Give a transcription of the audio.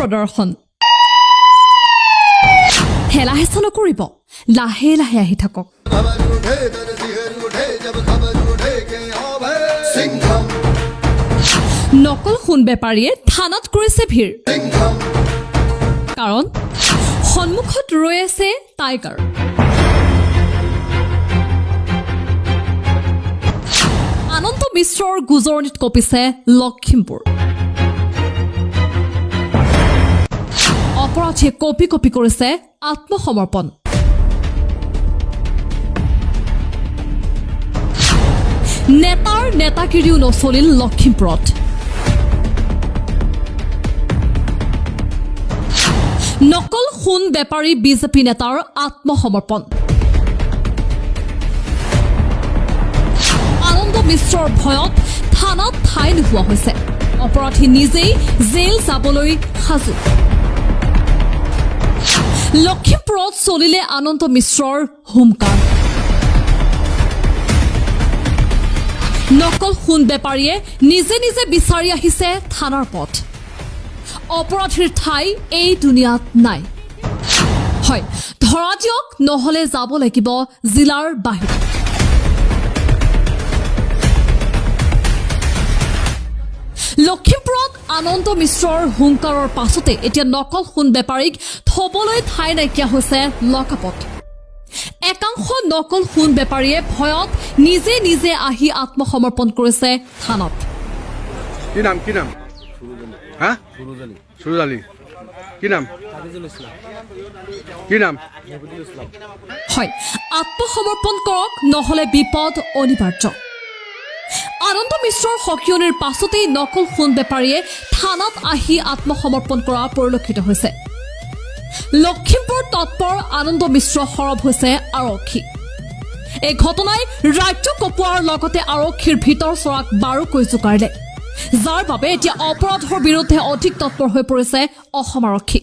প্ৰদৰ্শন হেলা হেঁচা নকৰিব লাহে লাহে আহি থাকক নকল সোণ বেপাৰীয়ে থানাত কৰিছে ভিৰ কাৰণ সন্মুখত ৰৈ আছে টাইগাৰ আনন্দ মিশ্ৰৰ গুজৰণিত কঁপিছে লখিমপুৰ অপৰাধীয়ে কপি কপি কৰিছে আত্মসমৰ্পণ নেতাৰ নেতাগিৰিও নচলিল লখিমপুৰত নকল সোণ বেপাৰী বিজেপি নেতাৰ আত্মসমৰ্পণ আনন্দ মিশ্ৰৰ ভয়ত থানাত ঠাই নোহোৱা হৈছে অপৰাধী নিজেই জেল যাবলৈ সাজু লখিমপুৰত চলিলে আনন্দ মিশ্ৰৰ হোমকাণ্ড নকল সোণ বেপাৰীয়ে নিজে নিজে বিচাৰি আহিছে থানাৰ পথ অপৰাধীৰ ঠাই এই দুনিয়াত নাই হয় ধৰা দিয়ক নহলে যাব লাগিব জিলাৰ বাহিৰত লখিমপুৰত আনন্দ মিশ্ৰৰ হুংকাৰৰ পাছতে এতিয়া নকল সোণ বেপাৰীক থবলৈ ঠাই নাইকিয়া হৈছে লকআপত একাংশ নকল সোণ বেপাৰীয়ে ভয়ত নিজে নিজে আহি আত্মসমৰ্পণ কৰিছে থানাত কি নাম হা সুৰজালি কি নাম হয় আত্মসমৰ্পণ কৰক নহলে বিপদ অনিবাৰ্য আনন্দ মিশ্ৰৰ সকিয়নিৰ পাছতেই নকল সোণ বেপাৰীয়ে থানাত আহি আত্মসমৰ্পণ কৰা পৰিলক্ষিত হৈছে লখিমপুৰ তৎপৰ আনন্দ মিশ্ৰ সৰব হৈছে আৰক্ষী এই ঘটনাই ৰাজ্য কপোৱাৰ লগতে আৰক্ষীৰ ভিতৰ চৰাক বাৰুকৈ জোকাৰিলে যাৰ বাবে এতিয়া অপৰাধৰ বিৰুদ্ধে অধিক তৎপৰ হৈ পৰিছে অসম আৰক্ষী